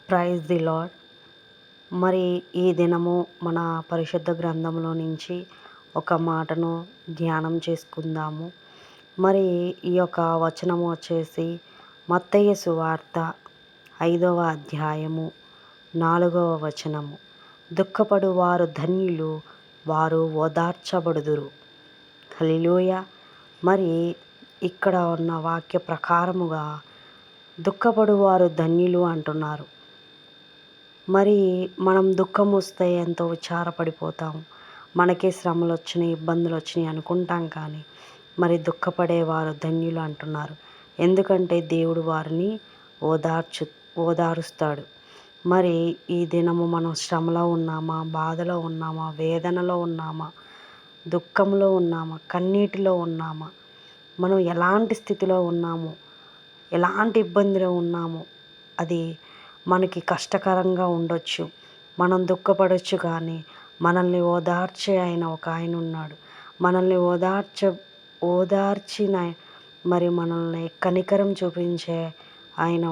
Praise the lord. మరి ఈ దినము మన పరిశుద్ధ గ్రంథంలో నుంచి ఒక మాటను ధ్యానం చేసుకుందాము. మరి ఈ యొక్క వచనము వచ్చేసి మత్తయి సువార్త 5వ అధ్యాయము 4వ వచనము. దుఃఖపడు వారు ధన్యులు, వారు ఓదార్చబడుదురు. హల్లెలూయా. మరి ఇక్కడ ఉన్న వాక్య ప్రకారముగా దుఃఖపడు వారు ధన్యులు అంటున్నారు. మరి మనం దుఃఖం వస్తే ఎంతో విచారపడిపోతాం. మనకే శ్రమలు వచ్చినాయి, ఇబ్బందులు వచ్చినాయి అనుకుంటాం. కానీ మరి దుఃఖపడేవారు ధన్యులు అంటున్నారు. ఎందుకంటే దేవుడు వారిని ఓదారుస్తాడు. మరి ఈ దినము మనం శ్రమలో ఉన్నామా, బాధలో ఉన్నామా, వేదనలో ఉన్నామా, దుఃఖంలో ఉన్నామా, కన్నీటిలో ఉన్నామా, మనం ఎలాంటి స్థితిలో ఉన్నామో, ఎలాంటి ఇబ్బందిలో ఉన్నామో, అది మనకి కష్టకరంగా ఉండొచ్చు. మనం దుఃఖపడొచ్చు, కానీ మనల్ని ఓదార్చే ఒక ఆయన ఉన్నాడు. మనల్ని ఓదార్చిన మరి మనల్ని కనికరం చూపించే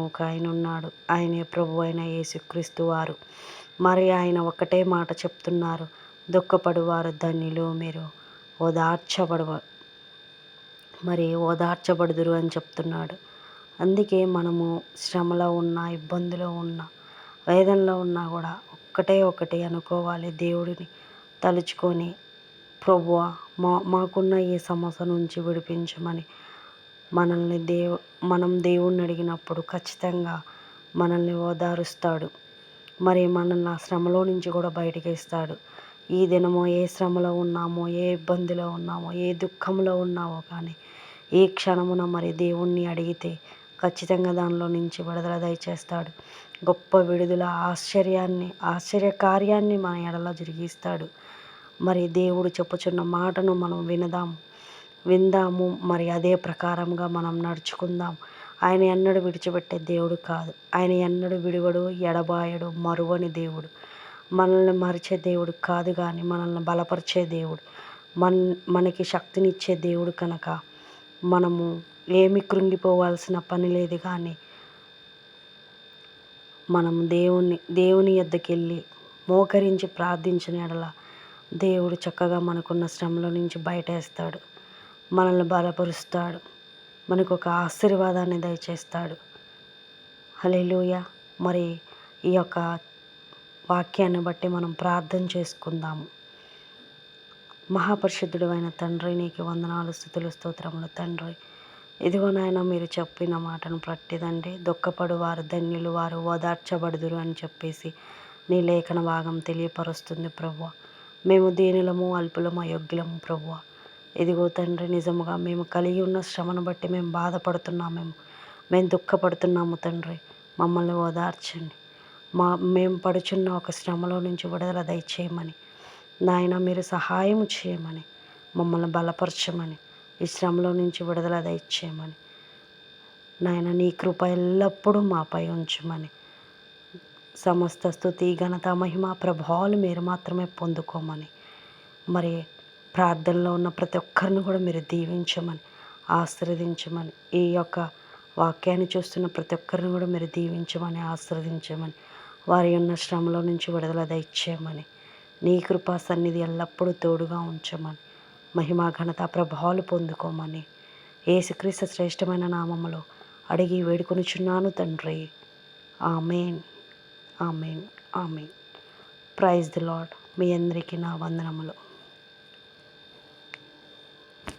ఒక ఆయన ఉన్నాడు. ఆయనే ప్రభు అయిన యేసుక్రీస్తు వారు. మరి ఆయన ఒకటే మాట చెప్తున్నారు, దుఃఖపడువారు ధన్యులు, మీరు ఓదార్చబడుదురు అని చెప్తున్నాడు. అందుకే మనము శ్రమలో ఉన్నా, ఇబ్బందిలో ఉన్నా, వేదనలో ఉన్నా కూడా ఒకటి అనుకోవాలి. దేవుడిని తలుచుకొని, ప్రభువా మాకున్న ఈ సమస్య నుంచి విడిపించమని మనం దేవుణ్ణి అడిగినప్పుడు ఖచ్చితంగా మనల్ని ఓదారుస్తాడు. మరి మనల్ని ఆ శ్రమలో నుంచి కూడా బయటికి ఇస్తాడు. ఈ దినమో ఏ శ్రమలో ఉన్నామో, ఏ ఇబ్బందిలో ఉన్నామో, ఏ దుఃఖంలో ఉన్నామో, కానీ ఈ క్షణమున మరి దేవుణ్ణి అడిగితే ఖచ్చితంగా దానిలో నుంచి విడుదల దయచేస్తాడు. గొప్ప విడుదల, ఆశ్చర్యకార్యాన్ని మన ఎడల జరిగిస్తాడు. మరి దేవుడు చెప్పుచున్న మాటను మనం విందాము. మరి అదే ప్రకారంగా మనం నడుచుకుందాం. ఆయన ఎన్నడూ విడిచిపెట్టే దేవుడు కాదు. ఆయన ఎన్నడూ విడువడు, ఎడబాయడు, మరువని దేవుడు. మనల్ని మరిచే దేవుడు కాదు, కానీ మనల్ని బలపరిచే దేవుడు, మనకి శక్తినిచ్చే దేవుడు కనుక మనము ఏమి కృంగిపోవాల్సిన పని లేదు. కానీ మనం దేవుని యొద్దకు వెళ్ళి మోకరించి ప్రార్థించిన ఎడల దేవుడు చక్కగా మనకున్న శ్రమల నుంచి బయటేస్తాడు, మనల్ని బలపరుస్తాడు, మనకు ఒక ఆశీర్వాదాన్ని దయచేస్తాడు. హల్లెలూయా. మరి ఈ యొక్క వాక్యాన్ని బట్టి మనం ప్రార్థన చేసుకుందాము. మహాపరిశుద్ధుడు అయిన తండ్రి, నీకు వందనాలు, స్తుతులు, స్తోత్రములు తండ్రి. ఇదిగో నాయన, మీరు చెప్పిన మాటను ప్రట్టిదండి. దుఃఖపడు వారు ధన్యులు, వారు ఓదార్చబడుదురు అని చెప్పేసి నీ లేఖన భాగం తెలియపరుస్తుంది ప్రభువ. మేము దీనులము, అల్పులము, అయోగ్యులము ప్రభువ. ఇదిగో తండ్రి, నిజముగా మేము కలిగి ఉన్న శ్రమను బట్టి మేము బాధపడుతున్నామేమో, మేము దుఃఖపడుతున్నాము తండ్రి. మమ్మల్ని ఓదార్చండి. మేము పడుచున్న ఒక శ్రమలో నుంచి విడుదల దయచేయమని నాయన, మీరు సహాయం చేయమని, మమ్మల్ని బలపరచమని, ఈ శ్రమలో నుంచి విడుదల దయచేయమని నాయన, నీ కృప ఎల్లప్పుడూ మాపై ఉంచమని, సమస్త స్తుతి, ఘనత, మహిమ, ప్రభావాలు మీరు మాత్రమే పొందుకోమని, మరి ప్రార్థనలో ఉన్న ప్రతి ఒక్కరిని కూడా మీరు దీవించమని, ఆశీర్వదించమని, ఈ యొక్క వాక్యాన్ని చూస్తున్న ప్రతి ఒక్కరిని కూడా మీరు దీవించమని, ఆశీర్వదించమని, వారి ఉన్న శ్రమలో నుంచి విడుదల దయచేయమని, నీ కృపా సన్నిధి ఎల్లప్పుడూ తోడుగా ఉంచమని, మహిమ, ఘనత, ప్రభావాలు పొందుకోమని యేసుక్రీస్తు శ్రేష్టమైన నామములో అడిగి వేడుకొనుచున్నాను తండ్రి. ఆమేన్, ఆమేన్, ఆమేన్. Praise the Lord. మీ అందరికీ నా వందనములు.